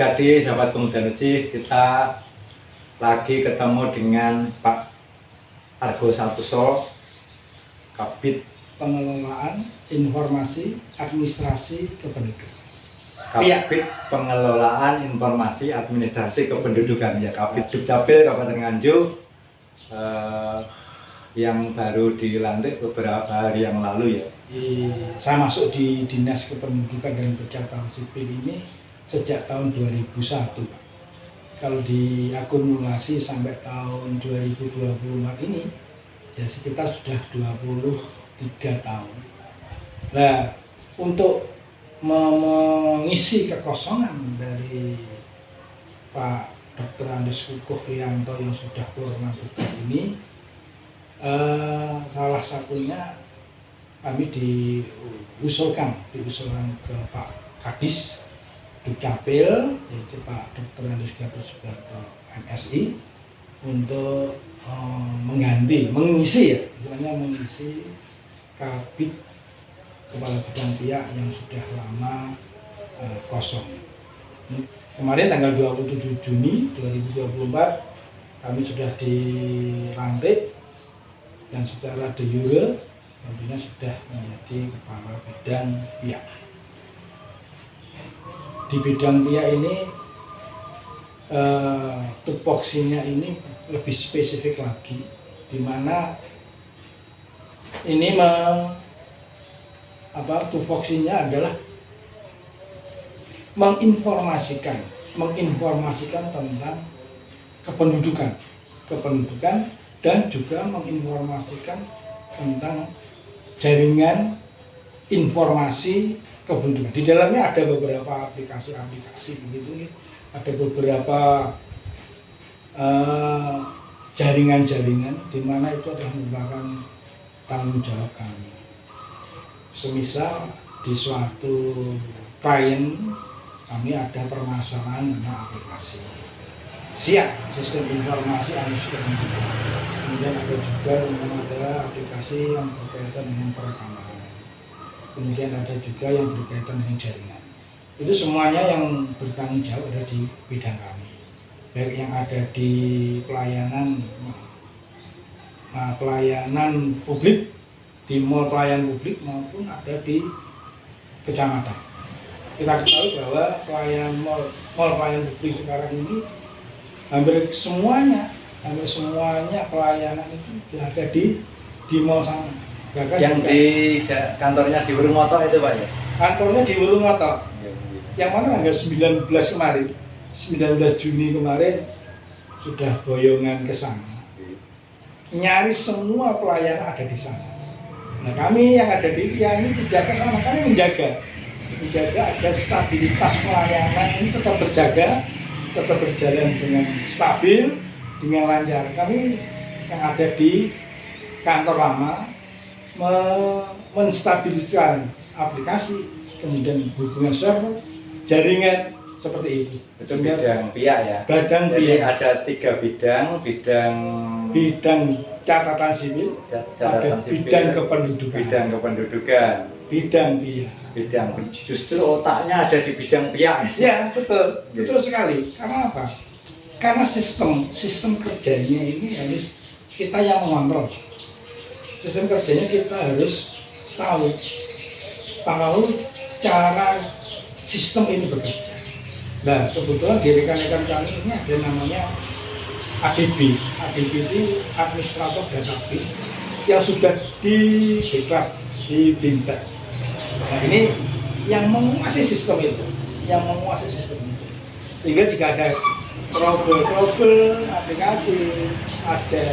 Gadis, sahabat Kemudian Uji, kita lagi ketemu dengan Pak Argo Santoso, Kabid Pengelolaan Informasi Administrasi Kependudukan. Kabid Pengelolaan Informasi Administrasi Kependudukan, ya, Kabid Dukcapil Kabupaten Nganjuk, yang baru dilantik beberapa hari yang lalu, ya. Saya masuk di Dinas Kependudukan dan Pencatatan Sipil ini sejak tahun 2001, Pak. Kalau diakumulasi sampai tahun 2024 ini, ya sekitar sudah 23 tahun. Nah, untuk mengisi kekosongan dari Pak Dr. Andes Kukuh Priyanto yang sudah purna tugas ini, salah satunya kami diusulkan ke Pak Kadis Dukcapil, yaitu Pak Dr. Andes Gatot Subroto MSI, untuk mengisi Kabid Kepala Bidang Pihak yang sudah lama kosong. Kemarin tanggal 27 Juni 2024 kami sudah dilantik dan secara de jure tentunya sudah menjadi Kepala Bidang Pihak. Di bidang pihak ini tupoksinya ini lebih spesifik lagi, di mana ini tupoksinya adalah menginformasikan tentang kependudukan dan juga menginformasikan tentang jaringan informasi kependudukan. Di dalamnya ada beberapa aplikasi begitu, ada beberapa jaringan-jaringan di mana itu adalah merupakan tanggung jawab kami. Semisal di suatu klien kami ada permasalahan dengan aplikasi, siap sistem informasi analis kependudukan. Kemudian ada juga ada aplikasi yang berkaitan dengan perekaman. Kemudian ada juga yang berkaitan dengan jaringan. Itu semuanya yang bertanggung jawab ada di bidang kami, baik yang ada di pelayanan publik, di mall pelayanan publik, maupun ada di kecamatan. Kita ketahui bahwa mall pelayanan publik sekarang ini hampir semuanya pelayanan itu ada di mall sana. Bahkan yang juga, di kantornya di Wurungoto itu, Pak, ya? Kantornya di Wurungoto, yang mana tanggal 19 Juni kemarin sudah boyongan ke sana. Nyaris semua pelayanan ada di sana. Nah, kami yang ada di ini tidak ke sana, kami menjaga agar stabilitas pelayanan ini tetap terjaga, tetap berjalan dengan stabil, dengan lancar. Kami yang ada di kantor lama menstabiliskan aplikasi, kemudian hubungan server, jaringan, seperti itu. Itu bidang pihak, ya? Bidang Jadi pihak. ada 3 bidang catatan sipil, bidang kependudukan, bidang pihak. Justru otaknya ada di bidang pihak. Ya, betul sekali. Karena apa? Karena sistem kerjanya ini harus kita yang mengontrol. Sistem kerjanya kita harus tahu cara sistem ini bekerja. Nah, kebetulan di rekan-rekan kami ini ada namanya ADB. ADB itu Administrator Database yang sudah dideklar di Bintek. Nah, ini yang menguasai sistem itu, sehingga jika ada trouble aplikasi, ada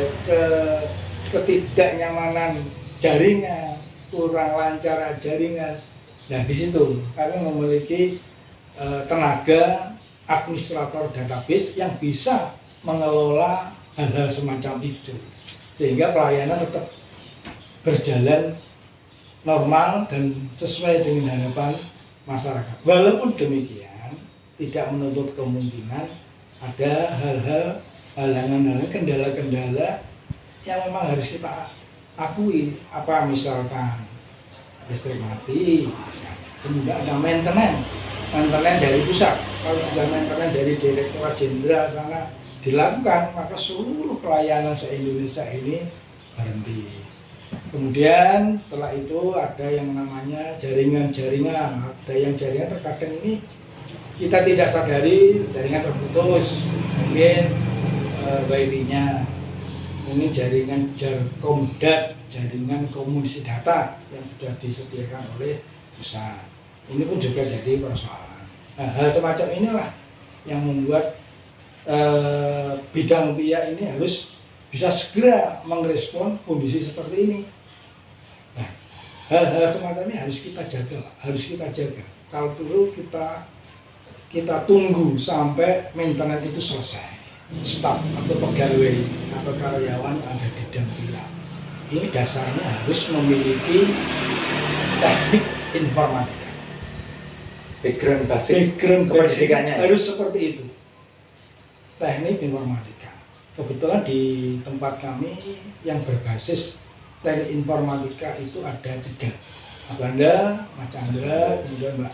ketidaknyamanan jaringan, kurang lancar jaringan, nah di situ kami memiliki tenaga administrator database yang bisa mengelola hal-hal semacam itu, sehingga pelayanan tetap berjalan normal dan sesuai dengan harapan masyarakat. Walaupun demikian, tidak menutup kemungkinan ada hal-hal halangan-halangan, kendala-kendala yang memang harus kita akui. Misalkan listrik mati, misalnya. Kemudian ada maintenance, maintenance dari pusat. Kalau sudah maintenance dari Direktorat Jenderal sana dilakukan, maka seluruh pelayanan se-Indonesia ini berhenti. Kemudian setelah itu ada yang namanya jaringan-jaringan. Ada yang jaringan terkadang ini kita tidak sadari jaringan terputus, mungkin wifi-nya. Ini jaringan Jarkomdat, jaringan komunikasi data yang sudah disediakan oleh pusat. Ini pun juga jadi persoalan. Nah, hal semacam inilah yang membuat bidang PIA ini harus bisa segera merespon kondisi seperti ini. Nah, hal-hal semacam ini harus kita jaga, Kalau perlu kita tunggu sampai maintenance itu selesai, staf atau pegawai atau karyawan yang ada di bidang PIA. Ini dasarnya harus memiliki teknik informatika. Background kependidikannya harus seperti itu. Teknik informatika. Kebetulan di tempat kami yang berbasis teknik informatika itu ada 3. Mas Banda, Mas Chandra, kemudian Mbak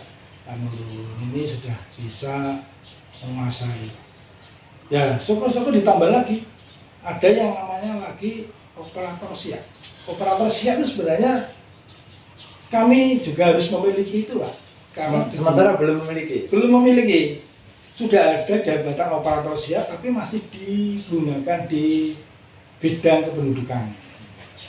Nurul. Ini sudah bisa menguasai. Ya, syukur-syukur ditambah lagi. Ada yang namanya lagi operator siap. Operator siap itu sebenarnya kami juga harus memiliki itu, Pak. Karena sementara belum memiliki. Sudah ada jabatan operator siap, tapi masih digunakan di bidang kependudukan.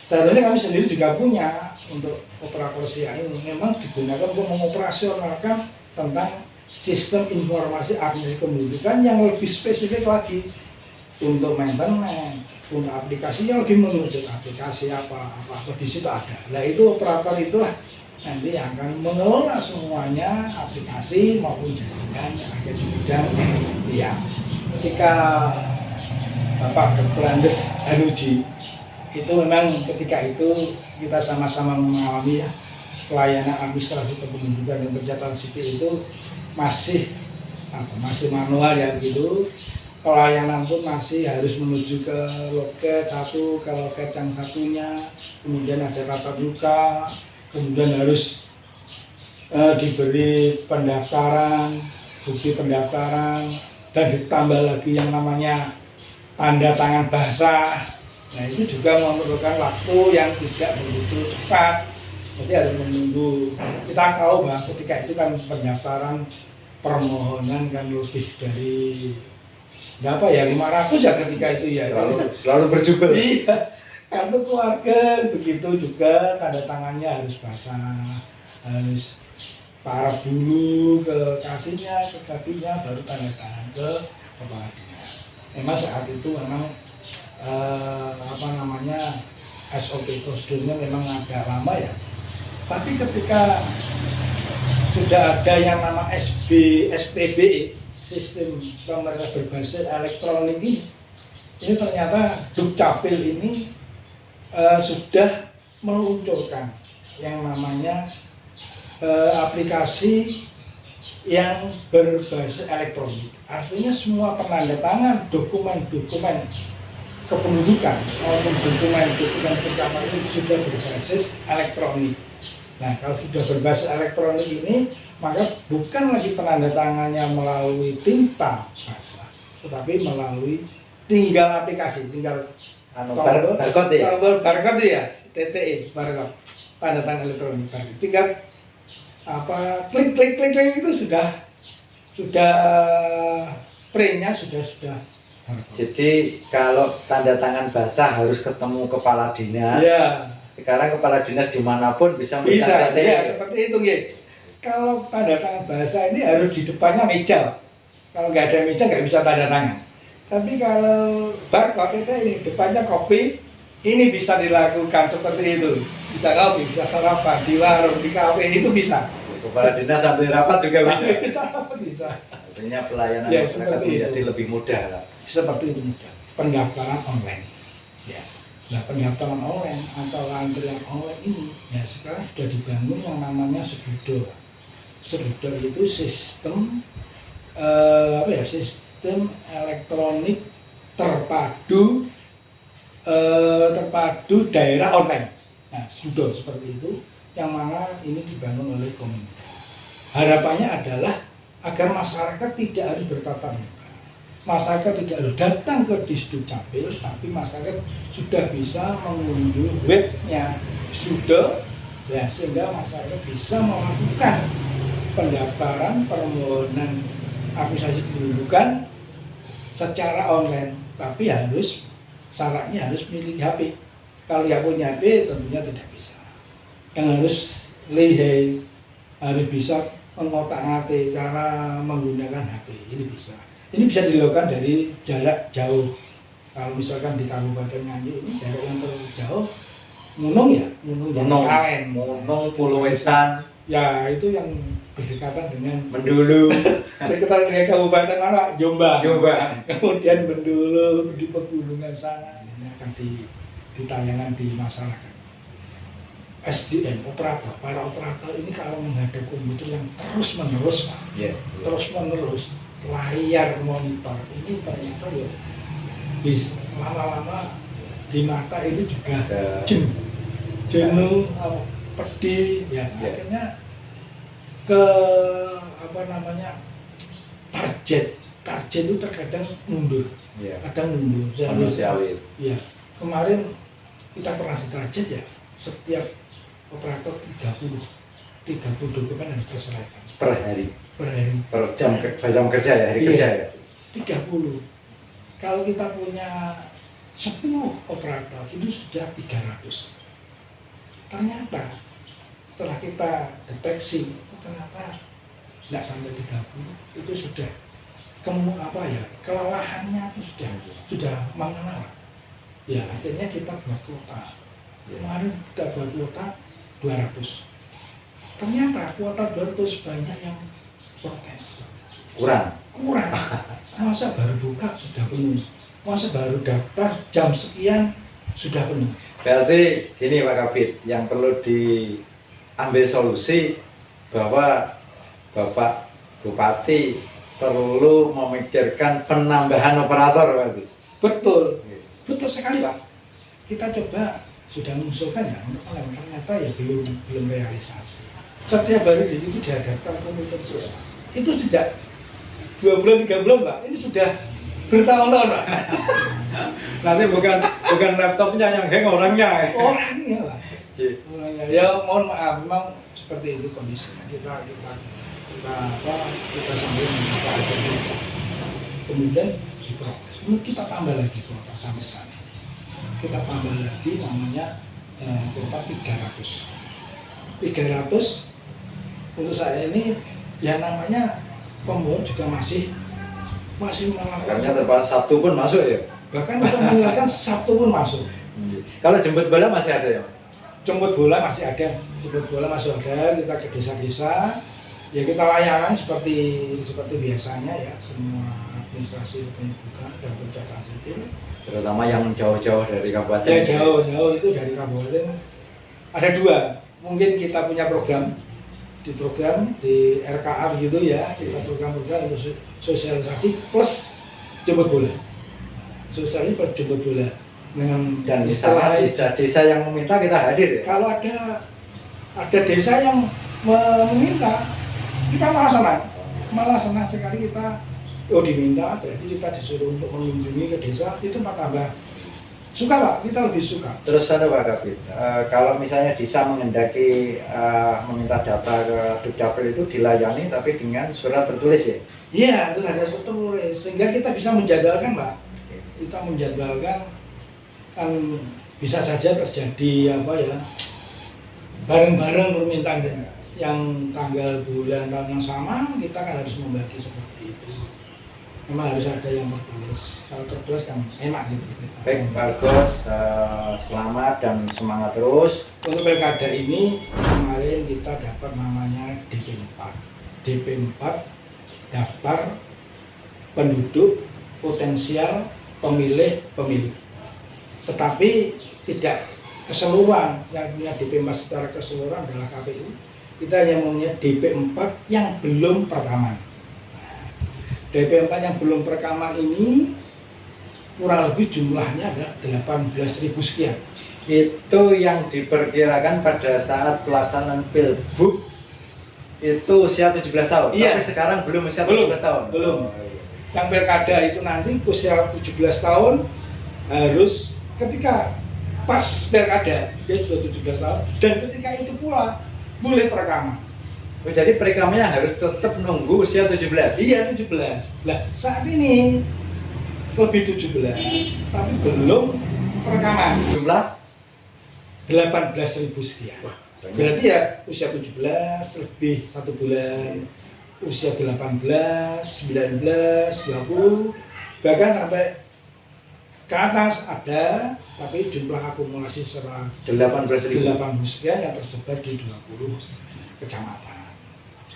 Sebenarnya kami sendiri juga punya untuk operator siap ini. Memang digunakan untuk mengoperasionalkan tentang sistem informasi administrasi kependudukan yang lebih spesifik lagi untuk maintenance, untuk aplikasi yang lebih menunjuk aplikasi apa di situ ada. Nah, itu operator itulah nanti yang akan mengelola semuanya aplikasi maupun jaringan yang ada di bidang PIA. Ketika Bapak Dr. Andes Hanuji itu memang ketika itu kita sama-sama mengalami ya, pelayanan administrasi kependudukan dan pencatatan sipil itu masih manual ya gitu. Pelayanan pun masih harus menuju ke loket satu, ke loket yang satunya, kemudian ada tatap muka, kemudian harus diberi pendaftaran, bukti pendaftaran, dan ditambah lagi yang namanya tanda tangan basah. Nah, itu juga memerlukan waktu yang tidak begitu cepat. Jadi harus menunggu. Kita tahu bahwa ketika itu kan pendaftaran permohonan kan lebih dari berapa ya, 500 ya ketika itu ya. Selalu berjubel. Iya. Kartu keluarga begitu juga tanda tangannya harus basah, harus paraf dulu ke kasirnya, ke kakinya, baru tanda tangan ke kepala dinas. Memang saat itu memang SOP prosedurnya memang agak lama ya. Tapi ketika sudah ada yang nama SPB, sistem pemerintah berbasis elektronik ini ternyata Dukcapil ini sudah meluncurkan yang namanya aplikasi yang berbasis elektronik. Artinya semua penandatangan dokumen-dokumen kependudukan maupun dokumen-dokumen pencapaian itu sudah berbasis elektronik. Nah, kalau sudah berbasis elektronik ini, maka bukan lagi penandatangannya melalui tinta basah, tetapi melalui tinggal aplikasi, tinggal barcode ya, TTE, barcode, tanda tangan elektronik. Tinggal klik itu sudah printnya sudah. Jadi kalau tanda tangan basah harus ketemu kepala dinas. Ya. Sekarang kepala dinas dimanapun bisa TTE. Ya, seperti itu ya. Kalau tanda tangan basah ini harus di depannya meja. Kalau nggak ada meja nggak bisa tanda tangan. Tapi kalau barcode itu ini depannya kopi, ini bisa dilakukan seperti itu. Bisa kopi, bisa sarapan di warung, di kafe, itu bisa. Kepala dinas sambil rapat juga bisa. Artinya pelayanan Ya, masyarakat menjadi lebih mudah lah. Seperti itu mudah. Pendaftaran online. Ya. Nah, pendaftaran online atau antrian online ini ya sekarang sudah dibangun yang namanya Sedudo. Sedudo itu sistem sistem elektronik terpadu daerah online. Nah, Sedudo seperti itu yang mana ini dibangun oleh Kominfo. Harapannya adalah agar masyarakat tidak harus bertatap muka. Masyarakat tidak harus datang ke Disdukcapil, tapi masyarakat sudah bisa mengunduh webnya sudah, ya, sehingga masyarakat bisa melakukan pendaftaran permohonan administrasi kependudukan secara online, tapi syaratnya harus memiliki HP. Kalau yang punya HP tentunya tidak bisa. Yang harus lihai, harus bisa mengotak-atik cara menggunakan HP, ini bisa. Ini bisa dilakukan dari jarak jauh. Kalau misalkan di Kabupaten Nganjuk ini jarak yang terlalu jauh, Munung Kalen, Munung Pulau Wesan, ya itu yang berdekatan dengan Mendulu, berdekatan dengan Kabupaten mana? Jombang. Jombang. Kemudian Bendulu di pegunungan sana, ini akan ditayangkan di masyarakat. SDM, para operator ini kalau menghadap komputer yang terus-menerus, Pak, terus-menerus, layar monitor ini ternyata ya bisa lama-lama di mata ini juga jenuh, pedih, ya akhirnya ke target itu terkadang mundur, kadang mundur. Manusiawi. Ya, kemarin kita pernah di target ya, setiap operator 30 dokumen harus terselesaikan per hari, per jam kerja ya, hari kerja ya. 30. Kalau kita punya 10 operator itu sudah 300. Ternyata setelah kita deteksi ternyata tidak sampai 30, itu sudah kelelahannya itu sudah mengenal. Ya akhirnya kita buat kuota. Kemarin kita buat kuota 200. Ternyata kuota 200 banyak yang protes. Kurang. Masa baru buka sudah penuh. Masa baru daftar jam sekian sudah penuh. Berarti gini Pak Kabid, yang perlu diambil solusi bahwa Bapak Bupati perlu memikirkan penambahan operator berarti. Betul sekali Pak. Kita coba sudah mengusulkan ya untuk ternyata ya belum realisasi. Setiap hari di situ dihadapkan komputer terus. Itu tidak 2 bulan 3 bulan Pak, ini sudah bertahun-tahun Pak. Nanti bukan laptopnya yang hang orangnya. Orangnya Pak. Ya mohon maaf, memang seperti itu kondisinya. Kita sambil membuka itu. Kemudian diproses. Kita tambah lagi kuota sampai sana. Kita tambah lagi namanya kuota 300 untuk saya ini yang namanya pemohon juga masih melakukan. Karena terbatas Sabtu pun masuk ya. Bahkan untuk menyelesaikan Sabtu pun masuk. Kalau jemput bola masih ada ya? Jemput bola masih ada. Kita ke desa-desa. Ya kita layanan seperti biasanya ya, semua administrasi kependudukan dan pencatatan sipil. Terutama yang jauh-jauh dari kabupaten. Ya jauh itu dari kabupaten. Ada 2. Mungkin kita punya program di RKA gitu ya, kita program untuk sosialisasi plus jemput bola. Sosialisasi plus jemput bola. Dan di sana desa yang meminta kita hadir ya. Kalau ada desa yang meminta, kita malah senang sekali kita diminta, berarti kita disuruh untuk mengunjungi ke desa, itu tambah suka Pak, kita lebih suka. Terus ada Pak Kabid, kalau misalnya desa mengendaki meminta data ke Dukcapil itu dilayani tapi dengan surat tertulis ya? Iya, harus ada surat tertulis, sehingga kita bisa menjadwalkan Pak. Kita menjadwalkan, kan bisa saja terjadi bareng-bareng permintaan yang tanggal bulan tahun yang sama, kita kan harus membagi seperti itu. Memang harus ada yang tertulis. Kalau tertulis kan enak gitu. Baik, bagus. Selamat dan semangat terus. Untuk pilkada ini kemarin kita dapat namanya DP4. DP4 daftar penduduk potensial pemilih. Tetapi tidak keseluruhan. Yang punya DP4 secara keseluruhan adalah KPU. Kita hanya punya DP4 yang belum perekaman. DP4 yang belum perekaman ini kurang lebih jumlahnya adalah 18.000 sekian. Itu yang diperkirakan pada saat pelaksanaan Pilgub itu usia 17 tahun. Iya. Tapi sekarang belum usia Belum. 17 tahun. Belum. Oh, iya. Yang pilkada itu nanti usia 17 tahun harus ketika pas pilkada dia sudah 17 tahun dan ketika itu pula boleh perekaman. Oh, jadi perekamnya harus tetap nunggu usia 17. Iya 17. Nah saat ini lebih 17 tapi belum perekaman. Jumlah 18.000 sekian. Wah, banyak. Berarti ya usia 17 lebih 1 bulan, usia 18, 19, 20 bahkan sampai ke atas ada, tapi jumlah akumulasi secara 18.000. 80 sekian yang tersebar di 20 kecamatan.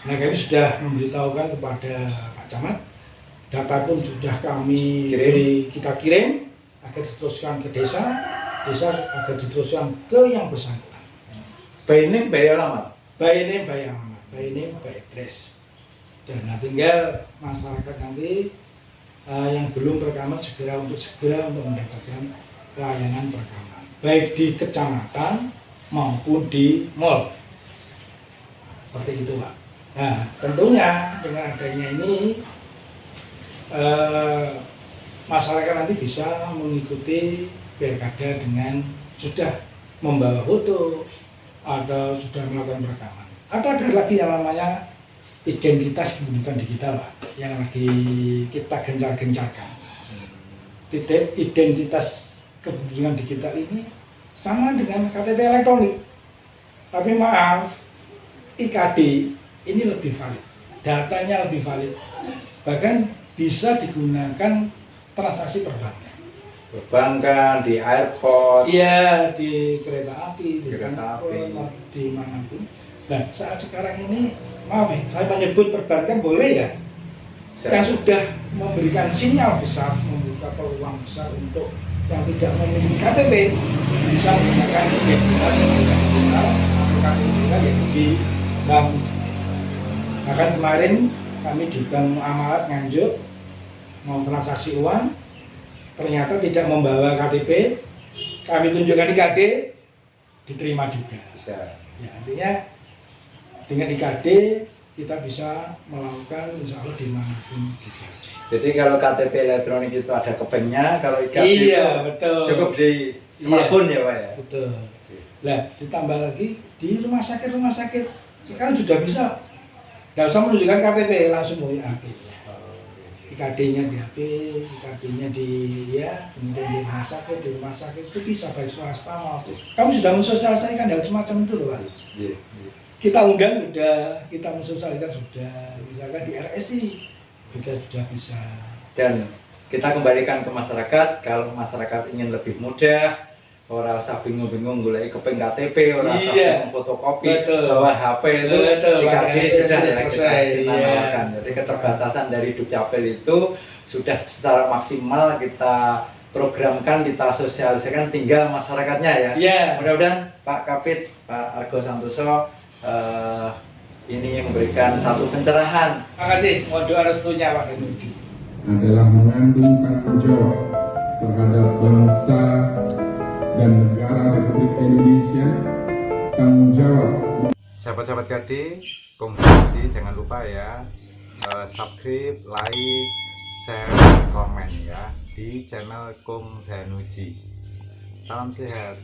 Nah kami sudah memberitahukan kepada Pak Camat, data pun sudah kami kita kirim agar diteruskan ke desa agar diteruskan ke yang bersangkutan. By name, by alamat. By name, by alamat, by name, by address. Dan nah, tinggal masyarakat nanti yang belum perekaman segera mendapatkan layanan perekaman, baik di kecamatan maupun di mall. Seperti itu, Pak. Nah, tentunya dengan adanya ini masyarakat nanti bisa mengikuti pilkada dengan sudah membawa foto atau sudah melakukan perekaman. Atau ada lagi yang namanya identitas kependudukan digital, Pak, yang lagi kita gencar-gencarkan. Identitas kependudukan digital ini sama dengan KTP elektronik. Tapi maaf, IKD ini lebih valid, datanya lebih valid, bahkan bisa digunakan transaksi perbankan. Perbankan, di airport. Iya, di kereta api, di Kereta kantor, api. di manapun. Nah, saat sekarang ini, maaf ya, saya menyebut perbankan boleh ya, yang sudah memberikan sinyal besar, membuka peluang besar untuk yang tidak memiliki KTP bisa menggunakan identitas yang digital, KTP yaitu di bank. Bahkan kemarin kami di Bank Muamalat Nganjuk mau transaksi uang, ternyata tidak membawa KTP, kami tunjukkan IKD, diterima juga. Bisa. Ya, artinya dengan IKD kita bisa melakukan insya Allah dimanapun kita. Jadi kalau KTP elektronik itu ada kepengnya, kalau IKD Iya, itu betul. cukup di smartphone ya Pak ya? Betul. Nah, ditambah lagi di rumah sakit sekarang sudah bisa. Nggak usah menunjukkan KTP, langsung mau HP. IKD-nya di HP, IKD-nya di ya, kemudian di rumah sakit itu bisa baik swasta maupun. Kamu sudah mensosialisasikan hal semacam itu loh, Pak. Iya. Kita undang sudah, kita mensosialisasikan sudah, misalkan di RSI juga sudah bisa. Dan kita kembalikan ke masyarakat, kalau masyarakat ingin lebih mudah, orang usah bingung-bingung golek kepeng KTP, orang usah bingung fotokopi, bawa HP itu IKD sudah ya kita nawarkan. Jadi keterbatasan dari Dukcapil itu sudah secara maksimal kita programkan, kita sosialisasikan, tinggal masyarakatnya ya. Iya. Mudah-mudahan Pak Kapit, Pak Argo Santoso ini memberikan satu pencerahan. Terima kasih, mohon doa restunya Pak Denuji. Adalah mengandung tanggung jawab terhadap bangsa dan negara Republik Indonesia, tanggung jawab. Sahabat-sahabat KD, Komdadi jangan lupa ya subscribe, like, share, komen ya di channel Komdanuji. Salam sehat.